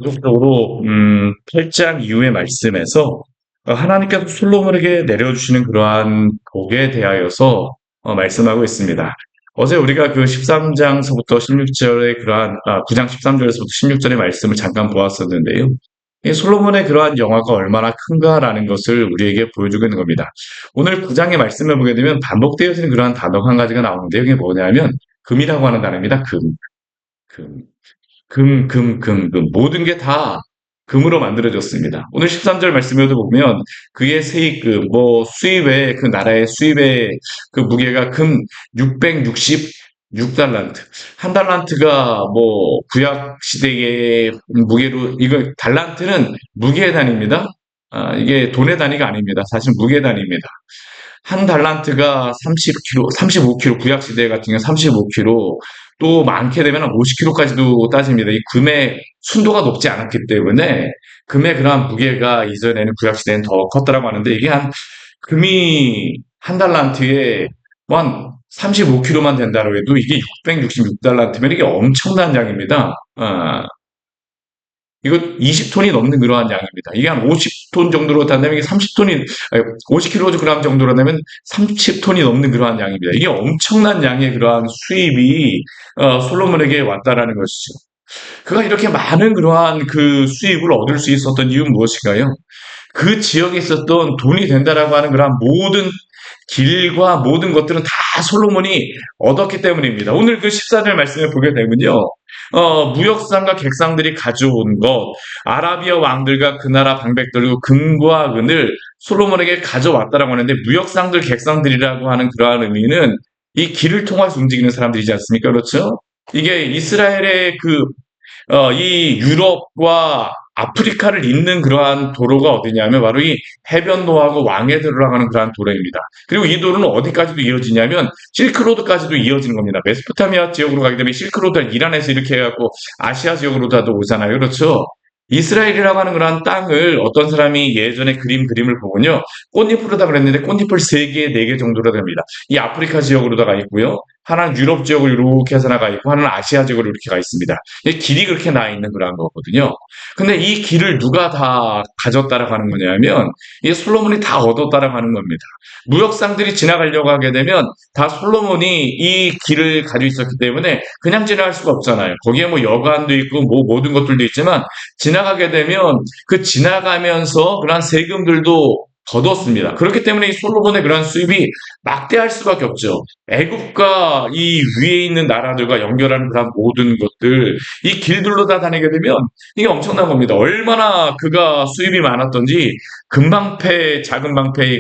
계속적으로 8장 이후의 말씀에서 하나님께서 솔로몬에게 내려주시는 그러한 복에 대하여서 말씀하고 있습니다. 어제 우리가 그 13장서부터 16절의 9장 13절에서부터 16절의 말씀을 잠깐 보았었는데요. 이 솔로몬의 그러한 영화가 얼마나 큰가라는 것을 우리에게 보여주고 있는 겁니다. 오늘 9장의 말씀을 보게 되면 반복되어지는 그러한 단어가 한 가지가 나오는데 이게 뭐냐면 금이라고 하는 단어입니다. 금. 모든 게 다 금으로 만들어졌습니다. 오늘 13절 말씀에도 보면 그의 세입금, 수입의 그 나라의 수입의 그 무게가 금 666달란트. 한 달란트가 구약 시대의 무게로, 이거 달란트는 무게의 단위입니다. 이게 돈의 단위가 아닙니다. 사실 무게 단위입니다. 한 달란트가 30kg, 35kg, 구약 시대 같은 경우 35kg, 또 많게 되면 50kg까지도 따집니다. 이 금의 순도가 높지 않았기 때문에 금의 그러한 무게가 이전에는 구약 시대는 더 컸다라고 하는데 이게 금이 한 달란트에 한 35kg만 된다고 해도 이게 666달란트면 이게 엄청난 양입니다. 이거 20톤이 넘는 그러한 양입니다. 이게 한 50톤 정도로 된다면 이게 30톤이, 50kg 정도로 되면 30톤이 넘는 그러한 양입니다. 이게 엄청난 양의 그러한 수입이 솔로몬에게 왔다라는 것이죠. 그가 이렇게 많은 그러한 그 수입을 얻을 수 있었던 이유는 무엇인가요? 그 지역에 있었던 돈이 된다라고 하는 그러한 모든 길과 모든 것들은 다 솔로몬이 얻었기 때문입니다. 오늘 그 14절 말씀을 보게 되면요. 무역상과 객상들이 가져온 것, 아라비아 왕들과 그 나라 방백들로 금과 은을 솔로몬에게 가져왔다라고 하는데 무역상들, 객상들이라고 하는 그러한 의미는 이 길을 통해서 움직이는 사람들이지 않습니까? 그렇죠? 이게 이스라엘의 이 유럽과 아프리카를 잇는 그러한 도로가 어디냐면 바로 이 해변도하고 왕해도로라고 하는 그러한 도로입니다. 그리고 이 도로는 어디까지도 이어지냐면 실크로드까지도 이어지는 겁니다. 메소포타미아 지역으로 가게 되면 실크로드가 이란에서 이렇게 해갖고 아시아 지역으로 다도 오잖아요. 그렇죠? 이스라엘이라고 하는 그러한 땅을 어떤 사람이 예전에 그림을 보면요. 꽃잎으로다 그랬는데 꽃잎을 3개, 4개 정도로 됩니다. 이 아프리카 지역으로다가 있고요. 하나는 유럽 지역으로 이렇게 해서 나가 있고 하나는 아시아 지역으로 이렇게 가 있습니다. 이 길이 그렇게 나 있는 그런 거거든요. 근데 이 길을 누가 다 가졌다라고 하는 거냐면 이 솔로몬이 다 얻었다라고 하는 겁니다. 무역상들이 지나가려고 하게 되면 다 솔로몬이 이 길을 가지고 있었기 때문에 그냥 지나갈 수가 없잖아요. 거기에 여관도 있고 모든 것들도 있지만 지나가게 되면 그 지나가면서 그러한 세금들도 거뒀습니다. 그렇기 때문에 이 솔로몬의 그러한 수입이 막대할 수밖에 없죠. 애국과 이 위에 있는 나라들과 연결하는 그런 모든 것들, 이 길들로 다 다니게 되면 이게 엄청난 겁니다. 얼마나 그가 수입이 많았던지 큰 방패, 작은 방패,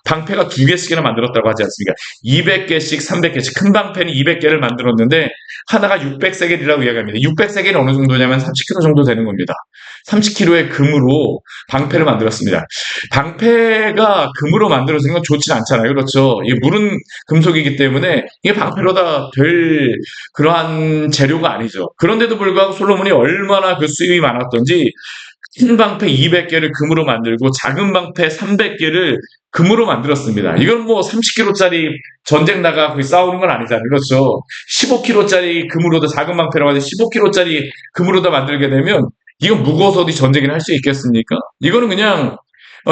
방패가 2개씩이나 만들었다고 하지 않습니까? 200개씩, 300개씩, 큰 방패는 200개를 만들었는데 하나가 600세겔이라고 이야기합니다. 600세겔이 어느 정도냐면 30kg 정도 되는 겁니다. 30kg의 금으로 방패를 만들었습니다. 방패가 금으로 만들어진 건 좋진 않잖아요. 그렇죠? 이게 물은 금속이기 때문에 이게 방패로 다 될 그러한 재료가 아니죠. 그런데도 불구하고 솔로몬이 얼마나 그 수입이 많았던지 큰 방패 200개를 금으로 만들고 작은 방패 300개를 금으로 만들었습니다. 이건 30kg짜리 전쟁 나가 거기 싸우는 건 아니잖아요. 그렇죠? 15kg짜리 금으로도 작은 방패라고 하지 15kg짜리 금으로도 만들게 되면 이건 무거워서 어디 전쟁을 할 수 있겠습니까? 이거는 그냥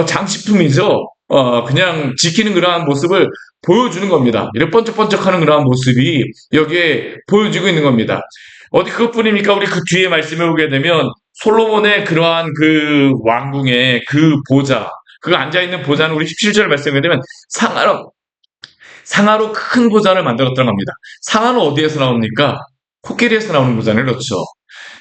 장식품이죠. 그냥 지키는 그러한 모습을 보여주는 겁니다. 이렇게 번쩍번쩍하는 그러한 모습이 여기에 보여지고 있는 겁니다. 어디 그것뿐입니까? 우리 그 뒤에 말씀해 보게 되면 솔로몬의 그러한 그 왕궁의 그 보좌, 그 앉아있는 보좌는 우리 17절 말씀해 되면 상하로 큰 보좌를 만들었다는 겁니다. 상하는 어디에서 나옵니까? 코끼리에서 나오는 보좌는 그렇죠.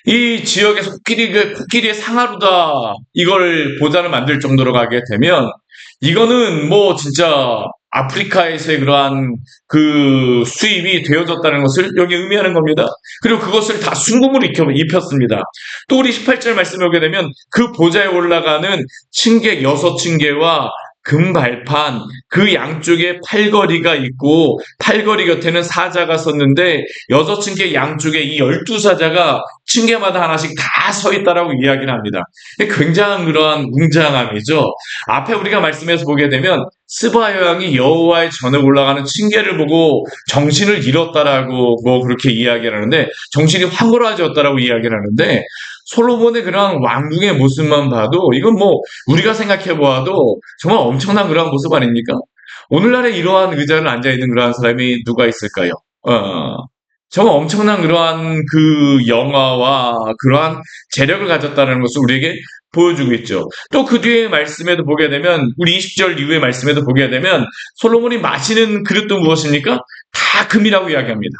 이 지역에서 코끼리의 상하루다 이걸 보좌를 만들 정도로 가게 되면 이거는 진짜 아프리카에서의 그러한 그 수입이 되어졌다는 것을 여기 의미하는 겁니다. 그리고 그것을 다 순금으로 입혔습니다. 또 우리 18절 말씀에 오게 되면 그 보좌에 올라가는 층계 6층계와 금발판 그 양쪽에 팔걸이가 있고 팔걸이 곁에는 사자가 섰는데 6층계 양쪽에 이 12사자가 층계마다 하나씩 다 서 있다라고 이야기를 합니다. 굉장한 그러한 웅장함이죠. 앞에 우리가 말씀해서 보게 되면 스바 여왕이 여호와의 전에 올라가는 층계를 보고 정신을 잃었다라고 뭐 그렇게 이야기를 하는데, 정신이 황홀해졌다라고 이야기를 하는데, 솔로몬의 그런 왕궁의 모습만 봐도 이건 뭐 우리가 생각해 보아도 정말 엄청난 그러한 모습 아닙니까? 오늘날에 이러한 의자를 앉아 있는 그러한 사람이 누가 있을까요? 정말 엄청난 그러한 그 영화와 그러한 재력을 가졌다는 것을 우리에게 보여주고 있죠. 또 그 뒤에 말씀에도 보게 되면, 우리 20절 이후의 말씀에도 보게 되면, 솔로몬이 마시는 그릇도 무엇입니까? 다 금이라고 이야기합니다.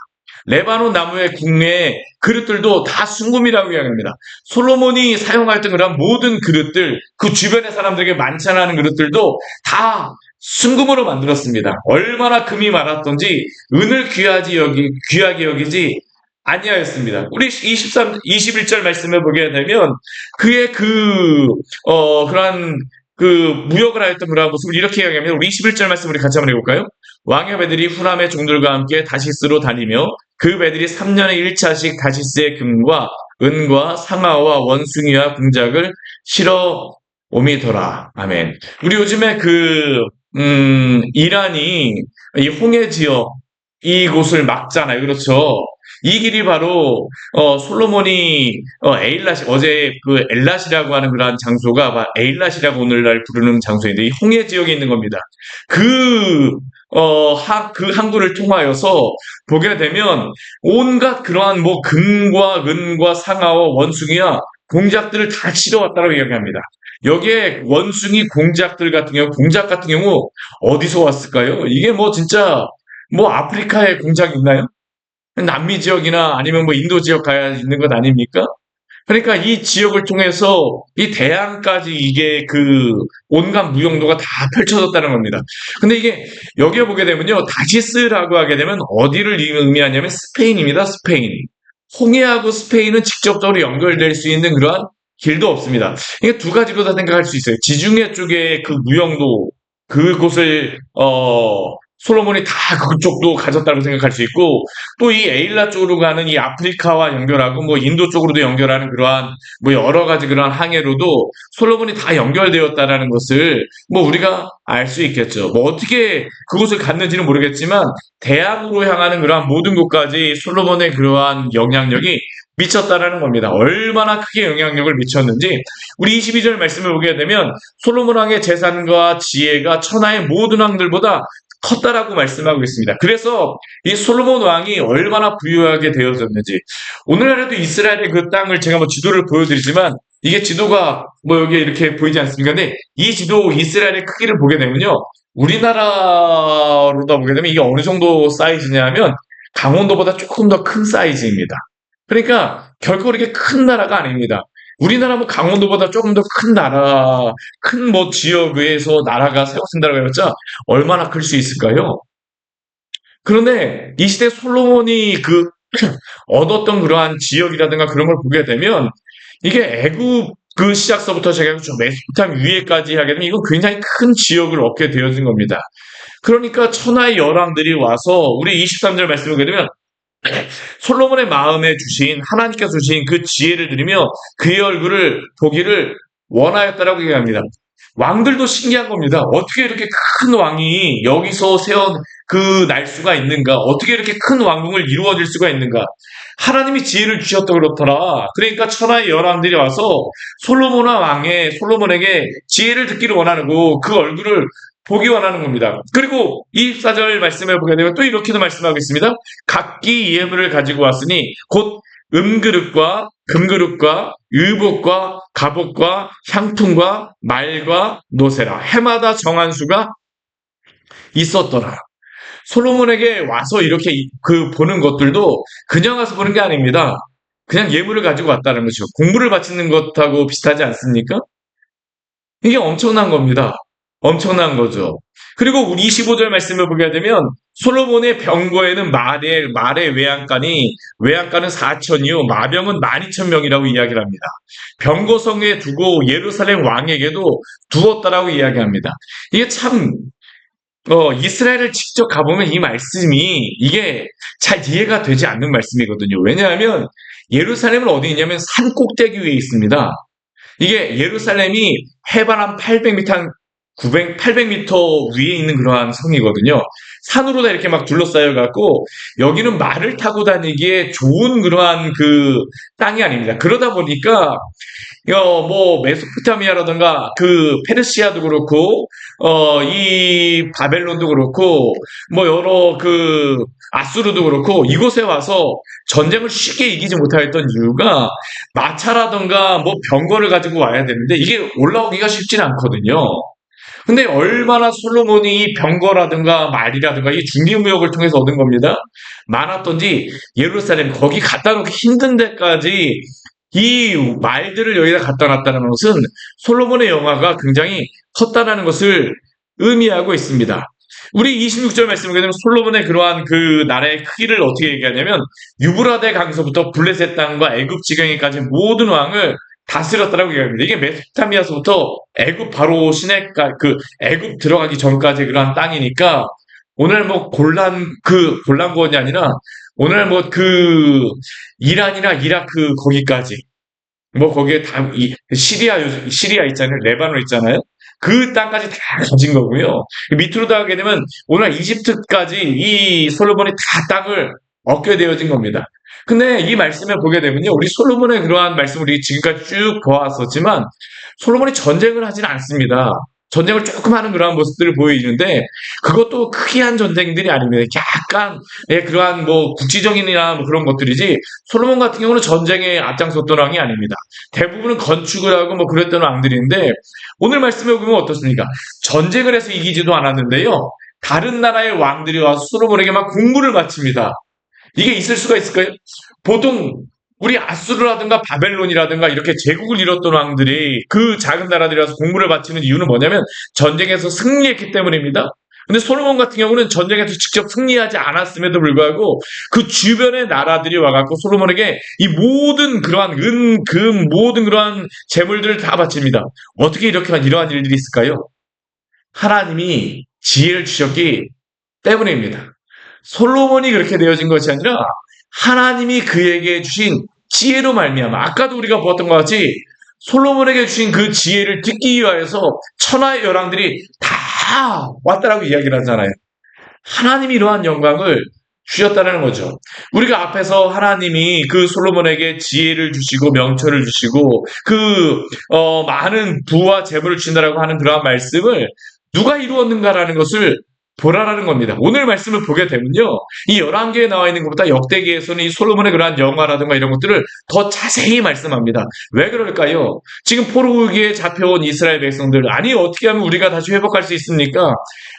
레바논 나무의 궁의 그릇들도 다 순금이라고 이야기합니다. 솔로몬이 사용했던 그런 모든 그릇들, 그 주변의 사람들에게 만찬하는 그릇들도 다 순금으로 만들었습니다. 얼마나 금이 많았던지 은을 귀하게 여기지 아니하였습니다. 우리 21절 말씀을 보게 되면 그의 그러한 그 무역을 하였던 그러한 모습을 이렇게 이야기합니다. 우리 21절 말씀 우리 같이 한번 해볼까요? 왕의 배들이 후람의 종들과 함께 다시스로 다니며 그 배들이 3년에 1차씩 다시스의 금과 은과 상아와 원숭이와 공작을 실어 오미더라. 아멘. 우리 요즘에 이란이 이 홍해 지역 이곳을 막잖아요. 그렇죠? 이 길이 바로 솔로몬이 에일랏, 어제 그 엘랏이라고 하는 그러한 장소가 에일랏이라고 오늘날 부르는 장소인데, 이 홍해 지역에 있는 겁니다. 그 항구를 통하여서 보게 되면 온갖 그러한 뭐 금과 은과 상아와 원숭이와 공작들을 다 실어왔다고 이야기합니다. 여기에 원숭이 공작 같은 경우 어디서 왔을까요? 이게 뭐 진짜 뭐 아프리카에 공작이 있나요? 남미 지역이나 아니면 뭐 인도 지역 가야 있는 것 아닙니까? 그러니까 이 지역을 통해서 이 대양까지 이게 그 온갖 무용도가 다 펼쳐졌다는 겁니다. 근데 이게 여기에 보게 되면요, 다시스라고 하게 되면 어디를 의미하냐면 스페인입니다. 스페인. 홍해하고 스페인은 직접적으로 연결될 수 있는 그러한 길도 없습니다. 이게 두 가지로 다 생각할 수 있어요. 지중해 쪽의 그 무용도, 그곳을 솔로몬이 다 그쪽도 가졌다고 생각할 수 있고, 또 이 에일라 쪽으로 가는 이 아프리카와 연결하고 뭐 인도 쪽으로도 연결하는 그러한 뭐 여러 가지 그러한 항해로도 솔로몬이 다 연결되었다라는 것을 뭐 우리가 알 수 있겠죠. 뭐 어떻게 그곳을 갔는지는 모르겠지만 대항으로 향하는 그러한 모든 곳까지 솔로몬의 그러한 영향력이 미쳤다라는 겁니다. 얼마나 크게 영향력을 미쳤는지 우리 22절 말씀을 보게 되면, 솔로몬 왕의 재산과 지혜가 천하의 모든 왕들보다 컸다라고 말씀하고 있습니다. 그래서 이 솔로몬 왕이 얼마나 부유하게 되어졌는지, 오늘날에도 이스라엘의 그 땅을 제가 뭐 지도를 보여드리지만, 이게 지도가 뭐 여기에 이렇게 보이지 않습니까? 근데 이 지도 이스라엘의 크기를 보게 되면요, 우리나라로다 보게 되면 이게 어느 정도 사이즈냐면 강원도보다 조금 더 큰 사이즈입니다. 그러니까 결코 그렇게 큰 나라가 아닙니다. 우리나라 뭐 강원도보다 조금 더 큰 나라, 큰 뭐 지역에서 나라가 세워진다고 해봤자 얼마나 클 수 있을까요? 그런데 이 시대 솔로몬이 얻었던 그러한 지역이라든가 그런 걸 보게 되면, 이게 애굽 그 시작서부터 제가 메소포타미아 위에까지 하게 되면 이건 굉장히 큰 지역을 얻게 되어진 겁니다. 그러니까 천하의 열왕들이 와서 우리 23절 말씀을 보게 되면, 솔로몬의 마음에 주신, 하나님께서 주신 그 지혜를 들이며 그의 얼굴을 보기를 원하였다라고 얘기합니다. 왕들도 신기한 겁니다. 어떻게 이렇게 큰 왕이 여기서 날 수가 있는가? 어떻게 이렇게 큰 왕궁을 이루어질 수가 있는가? 하나님이 지혜를 주셨다 그렇더라. 그러니까 천하의 열왕들이 와서 솔로몬에게 지혜를 듣기를 원하고 그 얼굴을 보기 원하는 겁니다. 그리고 24절 말씀을 보게 되면 또 이렇게도 말씀하고 있습니다. 각기 예물을 가지고 왔으니 곧 은그릇과 금그릇과 의복과 갑옷과 향품과 말과 노새라. 해마다 정한 수가 있었더라. 솔로몬에게 와서 이렇게 보는 것들도 그냥 와서 보는 게 아닙니다. 그냥 예물을 가지고 왔다는 거죠. 공물을 바치는 것하고 비슷하지 않습니까? 이게 엄청난 겁니다. 엄청난 거죠. 그리고 우리 25절 말씀을 보게 되면, 솔로몬의 병거에는 말의 외양간은 4천이요 마병은 12,000명이라고 이야기를 합니다. 병거성에 두고 예루살렘 왕에게도 두었다라고 이야기합니다. 이게 참 이스라엘을 직접 가보면 이 말씀이 이게 잘 이해가 되지 않는 말씀이거든요. 왜냐하면 예루살렘은 어디 있냐면 산 꼭대기 위에 있습니다. 이게 예루살렘이 해발 한 800m, 800m 위에 있는 그러한 성이거든요. 산으로 다 이렇게 막 둘러싸여 갖고 여기는 말을 타고 다니기에 좋은 그러한 그 땅이 아닙니다. 그러다 보니까 뭐 메소포타미아라든가 그 페르시아도 그렇고 이 바벨론도 그렇고 뭐 여러 그 아수르도 그렇고 이곳에 와서 전쟁을 쉽게 이기지 못하였던 이유가 마차라든가 뭐 병거를 가지고 와야 되는데 이게 올라오기가 쉽지는 않거든요. 근데 얼마나 솔로몬이 이 병거라든가 말이라든가 이 중개무역을 통해서 얻은 겁니다. 많았던지 예루살렘 거기 갖다 놓기 힘든 데까지 이 말들을 여기다 갖다 놨다는 것은 솔로몬의 영화가 굉장히 컸다라는 것을 의미하고 있습니다. 우리 26절 말씀을 보게 되면 솔로몬의 그러한 그 나라의 크기를 어떻게 얘기하냐면 유브라데 강서부터 블레셋 땅과 애굽 지경에까지 모든 왕을 다스렸다라고 얘기합니다. 이게 메소포타미아서부터 애굽 바로 시내까지 그 애굽 들어가기 전까지 그러한 땅이니까 오늘 뭐 골란구원이 아니라 오늘 뭐 그 이란이나 이라크 거기까지 뭐 거기에 다 시리아 있잖아요. 레바논 있잖아요. 그 땅까지 다 가진 거고요. 밑으로 가게 되면 오늘 이집트까지 이 솔로몬이 다 땅을 얻게 되어진 겁니다. 근데 이 말씀을 보게 되면요. 우리 솔로몬의 그러한 말씀을 우리 지금까지 쭉 보았었지만 솔로몬이 전쟁을 하지는 않습니다. 전쟁을 조금 하는 그러한 모습들을 보여주는데 그것도 크게 한 전쟁들이 아닙니다. 약간 그러한 뭐 국지적인이나 뭐 그런 것들이지 솔로몬 같은 경우는 전쟁에 앞장섰던 왕이 아닙니다. 대부분은 건축을 하고 뭐 그랬던 왕들인데 오늘 말씀해 보면 어떻습니까? 전쟁을 해서 이기지도 않았는데요. 다른 나라의 왕들이 와서 솔로몬에게 막 공부를 바칩니다. 이게 있을 수가 있을까요? 보통 우리 아수르라든가 바벨론이라든가 이렇게 제국을 이뤘던 왕들이 그 작은 나라들이 와서 공부를 바치는 이유는 뭐냐면 전쟁에서 승리했기 때문입니다. 근데 솔로몬 같은 경우는 전쟁에서 직접 승리하지 않았음에도 불구하고 그 주변의 나라들이 와갖고 솔로몬에게 이 모든 그러한 은, 금, 모든 그러한 재물들을 다 바칩니다. 어떻게 이러한 일들이 있을까요? 하나님이 지혜를 주셨기 때문입니다. 솔로몬이 그렇게 되어진 것이 아니라 하나님이 그에게 주신 지혜로 말미암아 아까도 우리가 보았던 것 같이 솔로몬에게 주신 그 지혜를 듣기 위하여서 천하의 열왕들이 다 왔다라고 이야기를 하잖아요. 하나님이 이러한 영광을 주셨다는 거죠. 우리가 앞에서 하나님이 그 솔로몬에게 지혜를 주시고 명철을 주시고 그 많은 부와 재물을 주신다라고 하는 그러한 말씀을 누가 이루었는가라는 것을 보라라는 겁니다. 오늘 말씀을 보게 되면요. 이 11개에 나와 있는 것보다 역대기에서는 이 솔로몬의 그러한 영화라든가 이런 것들을 더 자세히 말씀합니다. 왜 그럴까요? 지금 포로기에 잡혀온 이스라엘 백성들, 아니 어떻게 하면 우리가 다시 회복할 수 있습니까?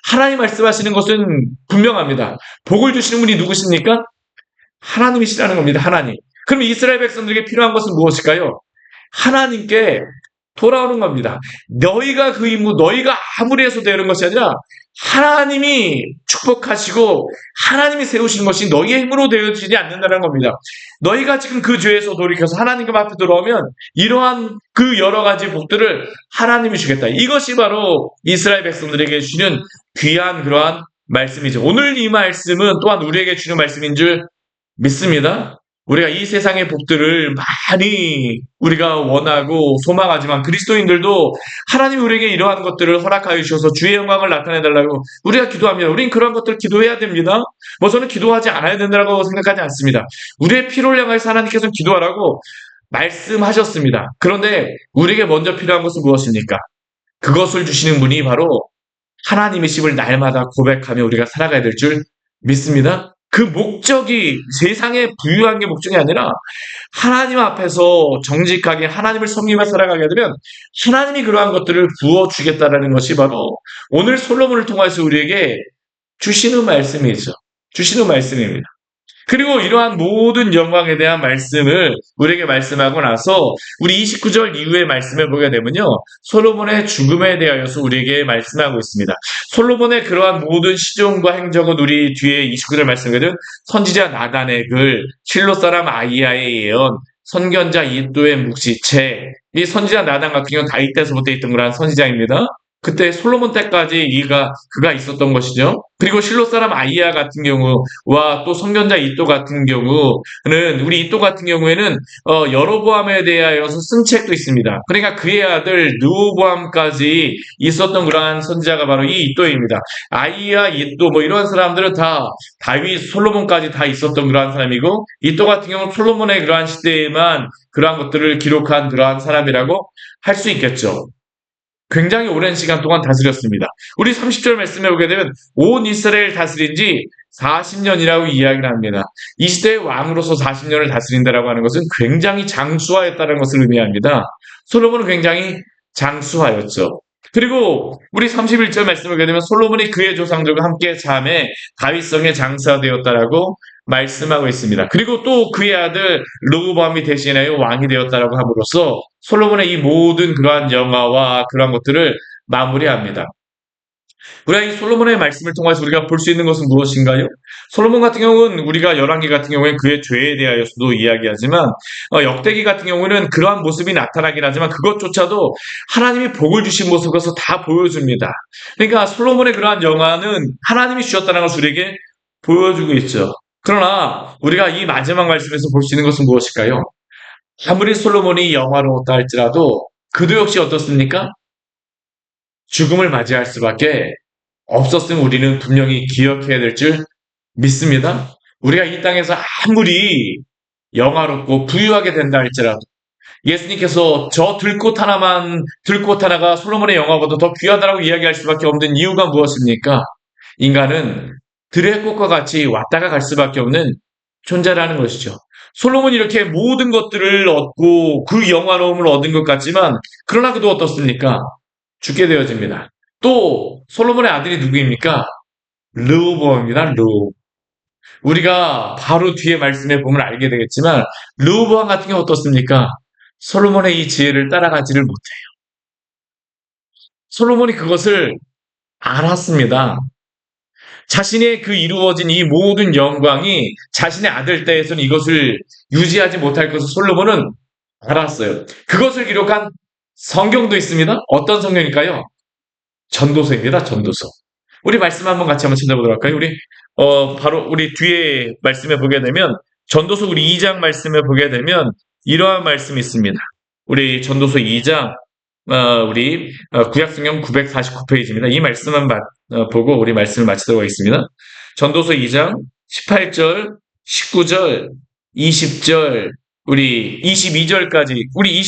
하나님 말씀하시는 것은 분명합니다. 복을 주시는 분이 누구십니까? 하나님이시라는 겁니다. 하나님. 그럼 이스라엘 백성들에게 필요한 것은 무엇일까요? 하나님께 돌아오는 겁니다. 너희가 그 임무, 너희가 아무리 해서 되는 것이 아니라 하나님이 축복하시고 하나님이 세우신 것이 너희의 힘으로 되어지지 않는다는 겁니다. 너희가 지금 그 죄에서 돌이켜서 하나님 앞에 돌아오면 이러한 그 여러 가지 복들을 하나님이 주겠다. 이것이 바로 이스라엘 백성들에게 주는 귀한 그러한 말씀이죠. 오늘 이 말씀은 또한 우리에게 주는 말씀인 줄 믿습니다. 우리가 이 세상의 복들을 많이 우리가 원하고 소망하지만 그리스도인들도 하나님이 우리에게 이러한 것들을 허락하여 주셔서 주의 영광을 나타내달라고 우리가 기도합니다. 우린 그런 것들을 기도해야 됩니다. 뭐 저는 기도하지 않아야 된다고 생각하지 않습니다. 우리의 피를 향해서 하나님께서 기도하라고 말씀하셨습니다. 그런데 우리에게 먼저 필요한 것은 무엇입니까? 그것을 주시는 분이 바로 하나님이심을 날마다 고백하며 우리가 살아가야 될 줄 믿습니다. 그 목적이 세상에 부유한 게 목적이 아니라 하나님 앞에서 정직하게 하나님을 섬기며 살아가게 되면 하나님이 그러한 것들을 부어주겠다라는 것이 바로 오늘 솔로몬을 통해서 우리에게 주시는 말씀이죠. 주시는 말씀입니다. 그리고 이러한 모든 영광에 대한 말씀을 우리에게 말씀하고 나서 우리 29절 이후의 말씀을 보게 되면요. 솔로몬의 죽음에 대하여서 우리에게 말씀하고 있습니다. 솔로몬의 그러한 모든 시종과 행적은 우리 뒤에 29절 말씀에 되면 선지자 나단의 글, 실로 사람 아이야의 예언, 선견자 이도의 묵시체, 이 선지자 나단 같은 경우는 다윗 때서부터 있던 그러한 선지자입니다. 그때 솔로몬 때까지 그가 있었던 것이죠. 그리고 실로 사람 아이야 같은 경우와 또 선견자 이도 같은 경우는 우리 이도 같은 경우에는 여로보암에 대하여서 쓴 책도 있습니다. 그러니까 그의 아들 르호보암까지 있었던 그러한 선지자가 바로 이 이도입니다. 아이야 이도 뭐 이러한 사람들은 다 다윗 솔로몬까지 다 있었던 그러한 사람이고 이도 같은 경우는 솔로몬의 그러한 시대에만 그러한 것들을 기록한 그러한 사람이라고 할 수 있겠죠. 굉장히 오랜 시간 동안 다스렸습니다. 우리 30절 말씀에 보게 되면 온 이스라엘 다스린 지 40년이라고 이야기를 합니다. 이 시대의 왕으로서 40년을 다스린다라고 하는 것은 굉장히 장수하였다는 것을 의미합니다. 솔로몬은 굉장히 장수하였죠. 그리고 우리 31절 말씀을 보게 되면 솔로몬이 그의 조상들과 함께 잠에 다윗성에 장사가 되었다라고 말씀하고 있습니다. 그리고 또 그의 아들 르호보암이 대신하여 왕이 되었다라고 함으로써 솔로몬의 이 모든 그러한 영화와 그러한 것들을 마무리합니다. 우리가 이 솔로몬의 말씀을 통해서 우리가 볼 수 있는 것은 무엇인가요? 솔로몬 같은 경우는 우리가 열왕기 같은 경우에는 그의 죄에 대하여서도 이야기하지만 역대기 같은 경우는 그러한 모습이 나타나긴 하지만 그것조차도 하나님이 복을 주신 모습에서 다 보여줍니다. 그러니까 솔로몬의 그러한 영화는 하나님이 주셨다는 것을 우리에게 보여주고 있죠. 그러나 우리가 이 마지막 말씀에서 볼 수 있는 것은 무엇일까요? 아무리 솔로몬이 영화로웠다 할지라도 그도 역시 어떻습니까? 죽음을 맞이할 수밖에 없었음을 우리는 분명히 기억해야 될 줄 믿습니다. 우리가 이 땅에서 아무리 영화롭고 부유하게 된다 할지라도 예수님께서 저 들꽃 하나가 솔로몬의 영화보다 더 귀하다라고 이야기할 수밖에 없는 이유가 무엇입니까? 인간은 들의 꽃과 같이 왔다가 갈 수밖에 없는 존재라는 것이죠. 솔로몬이 이렇게 모든 것들을 얻고 그 영화로움을 얻은 것 같지만 그러나 그도 어떻습니까? 죽게 되어집니다. 또 솔로몬의 아들이 누구입니까? 르호보암입니다. 르호. 우리가 바로 뒤에 말씀에 보면 알게 되겠지만 르호보암 같은 경우 어떻습니까? 솔로몬의 이 지혜를 따라가지를 못해요. 솔로몬이 그것을 알았습니다. 자신의 그 이루어진 이 모든 영광이 자신의 아들 때에서는 이것을 유지하지 못할 것을 솔로몬은 알았어요. 그것을 기록한 성경도 있습니다. 어떤 성경일까요? 전도서입니다. 전도서. 우리 말씀 같이 한번 찾아보도록 할까요? 바로 우리 뒤에 말씀에 보게 되면 전도서 우리 2장 말씀에 보게 되면 이러한 말씀이 있습니다. 우리 전도서 2장 우리 구약성경 949페이지입니다. 이 말씀만 보고 우리 말씀을 마치도록 하겠습니다. 전도서 2장 18절, 19절, 20절, 우리 22절까지 우리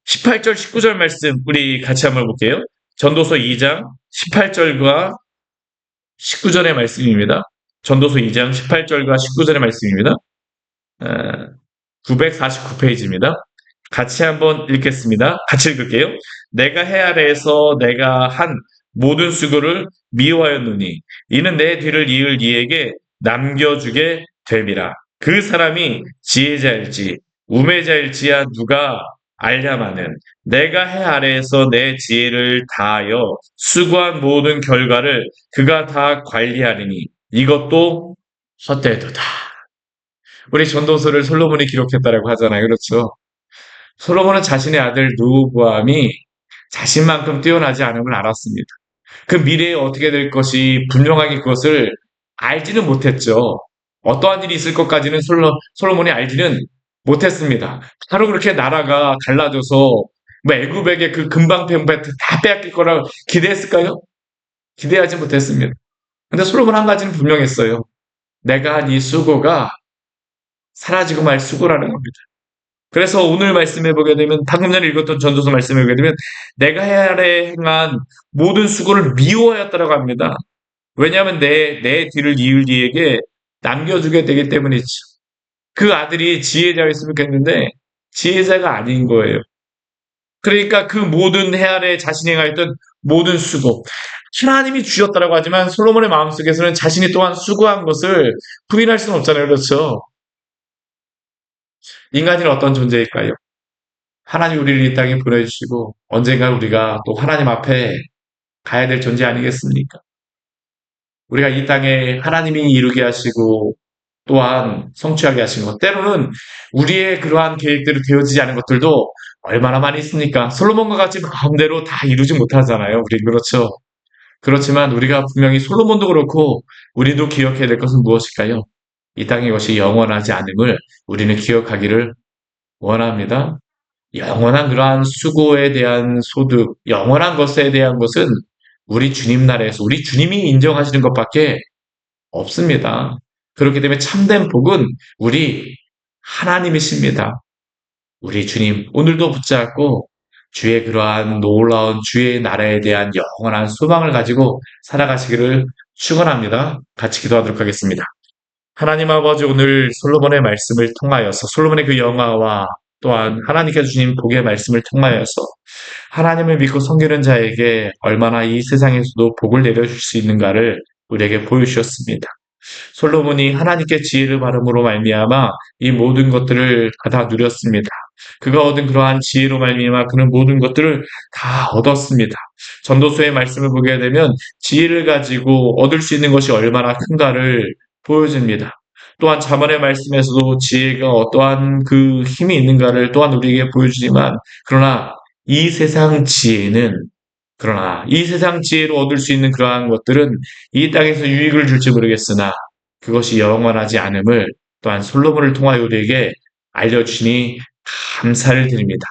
18절, 19절 말씀 우리 같이 한번 볼게요. 전도서 2장 18절과 19절의 말씀입니다. 전도서 2장 18절과 19절의 말씀입니다. 949페이지입니다. 같이 한번 읽겠습니다. 같이 읽을게요. 내가 해 아래에서 내가 한 모든 수고를 미워하였노니 이는 내 뒤를 이을 이에게 남겨주게 됨이라. 그 사람이 지혜자일지 우매자일지야 누가 알랴마는 내가 해 아래에서 내 지혜를 다하여 수고한 모든 결과를 그가 다 관리하리니 이것도 헛되도다. 우리 전도서를 솔로몬이 기록했다라고 하잖아요. 그렇죠? 솔로몬은 자신의 아들 르호보암이 자신만큼 뛰어나지 않음을 알았습니다. 그 미래에 어떻게 될 것이 분명하게 그것을 알지는 못했죠. 어떠한 일이 있을 것까지는 솔로몬이 알지는 못했습니다. 바로 그렇게 나라가 갈라져서 뭐 애굽에게 그 금방패 다 빼앗길 거라고 기대했을까요? 기대하지 못했습니다. 근데 솔로몬 한 가지는 분명했어요. 내가 한 이 수고가 사라지고 말 수고라는 겁니다. 그래서 오늘 말씀해 보게 되면 방금 전에 읽었던 전도서 말씀해 보게 되면 내가 해 아래 행한 모든 수고를 미워하였다라고 합니다. 왜냐하면 내 뒤를 이을 이에게 남겨주게 되기 때문이죠. 그 아들이 지혜자였으면 좋겠는데 지혜자가 아닌 거예요. 그러니까 그 모든 해 아래 자신이 행하였던 모든 수고 하나님이 주셨다라고 하지만 솔로몬의 마음속에서는 자신이 또한 수고한 것을 부인할 수는 없잖아요. 그렇죠? 인간이 어떤 존재일까요? 하나님 우리를 이 땅에 보내주시고 언젠가 우리가 또 하나님 앞에 가야 될 존재 아니겠습니까? 우리가 이 땅에 하나님이 이루게 하시고 또한 성취하게 하신 것. 때로는 우리의 그러한 계획대로 되어지지 않은 것들도 얼마나 많이 있습니까? 솔로몬과 같이 마음대로 다 이루지 못하잖아요. 우리 그렇죠. 그렇지만 우리가 분명히 솔로몬도 그렇고 우리도 기억해야 될 것은 무엇일까요? 이 땅의 것이 영원하지 않음을 우리는 기억하기를 원합니다. 영원한 그러한 수고에 대한 소득, 영원한 것에 대한 것은 우리 주님 나라에서 우리 주님이 인정하시는 것밖에 없습니다. 그렇기 때문에 참된 복은 우리 하나님이십니다. 우리 주님, 오늘도 붙잡고 주의 그러한 놀라운 주의 나라에 대한 영원한 소망을 가지고 살아가시기를 축원합니다. 같이 기도하도록 하겠습니다. 하나님 아버지, 오늘 솔로몬의 말씀을 통하여서 솔로몬의 그 영화와 또한 하나님께서 주신 복의 말씀을 통하여서 하나님을 믿고 섬기는 자에게 얼마나 이 세상에서도 복을 내려줄 수 있는가를 우리에게 보여주셨습니다. 솔로몬이 하나님께 지혜를 바름으로 말미암아 이 모든 것들을 다 누렸습니다. 그가 얻은 그러한 지혜로 말미암아 그는 모든 것들을 다 얻었습니다. 전도서의 말씀을 보게 되면 지혜를 가지고 얻을 수 있는 것이 얼마나 큰가를 보여줍니다. 또한 잠언의 말씀에서도 지혜가 어떠한 그 힘이 있는가를 또한 우리에게 보여주지만 그러나 이 세상 지혜로 얻을 수 있는 그러한 것들은 이 땅에서 유익을 줄지 모르겠으나 그것이 영원하지 않음을 또한 솔로몬을 통하여 우리에게 알려주시니 감사를 드립니다.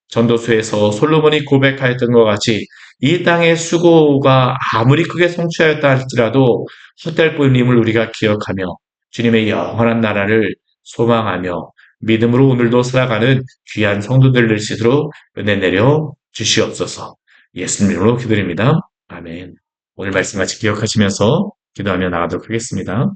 전도서에서 솔로몬이 고백하였던 것 같이 이 땅의 수고가 아무리 크게 성취하였다 할지라도 헛될 뿐임을 우리가 기억하며 주님의 영원한 나라를 소망하며 믿음으로 오늘도 살아가는 귀한 성도들 될 수 있도록 은혜 내려 주시옵소서. 예수님 이름으로 기도드립니다. 아멘. 오늘 말씀 같이 기억하시면서 기도하며 나가도록 하겠습니다.